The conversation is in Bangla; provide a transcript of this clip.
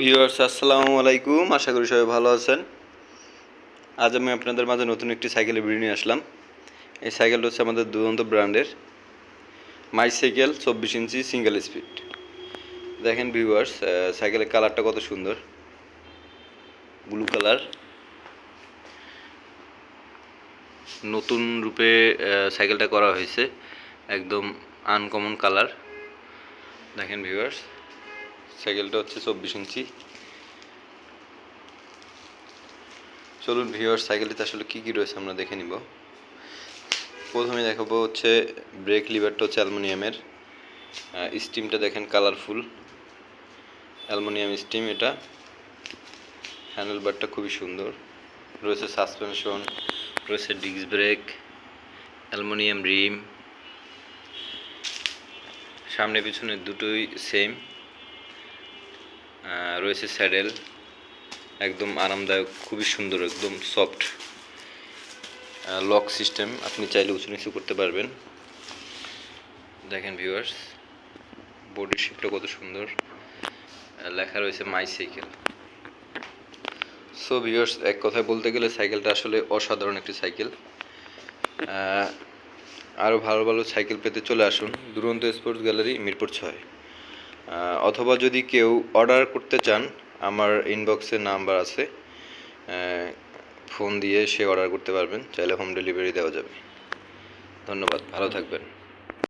ভিউয়ার্স আসসালামু আলাইকুম, আশা করি সবাই ভালো আছেন। আজ আমি আপনাদের মাঝে নতুন একটি সাইকেলের ভিডিও নিয়ে আসলাম। এই সাইকেলটা হচ্ছে আমাদের দুরন্ত ব্র্যান্ডের মাই সাইকেল 24 ইঞ্চি সিঙ্গেল স্পিড। দেখেন ভিউয়ার্স, সাইকেলের কালারটা কত সুন্দর, ব্লু কালার। নতুন রূপে সাইকেলটা করা হয়েছে, একদম আনকমন কালার। দেখেন ভিউয়ার্স, সাইকেলটা হচ্ছে 24 ইঞ্চি। চলুন ভিউয়ার্স, সাইকেলটিতে আসলে কী কী রয়েছে আমরা দেখে নিব। প্রথমে দেখাবো হচ্ছে ব্রেক লিভারটা হচ্ছে অ্যালুমিনিয়ামের। স্টিমটা দেখেন কালারফুল, অ্যালুমিনিয়াম স্টিম এটা। হ্যান্ডেলবারটা খুবই সুন্দর, রয়েছে সাসপেনশন, রয়েছে ডিস্ক ব্রেক, অ্যালুমিনিয়াম রিম, সামনে পিছনে দুটোই সেম। রয়েছে স্যাডেল, একদম আরামদায়ক, খুবই সুন্দর, একদম সফট। লক সিস্টেম, আপনি চাইলে উঁচু নিচু করতে পারবেন। দেখেন ভিউয়ার্স, বডির শেপটা কত সুন্দর, লেখা রয়েছে মাই সাইকেল। সো ভিউয়ার্স, এক কথায় বলতে গেলে সাইকেলটা আসলে অসাধারণ একটি সাইকেল। আরও ভালো ভালো সাইকেল পেতে চলে আসুন দুরন্ত স্পোর্টস গ্যালারি, মিরপুর 6। অথবা যদি কেউ অর্ডার করতে চান, আমার ইনবক্সে নাম্বার আছে, ফোন দিয়ে সে অর্ডার করতে পারবেন, চাইলে হোম ডেলিভারি দেওয়া যাবে। ধন্যবাদ, ভালো থাকবেন।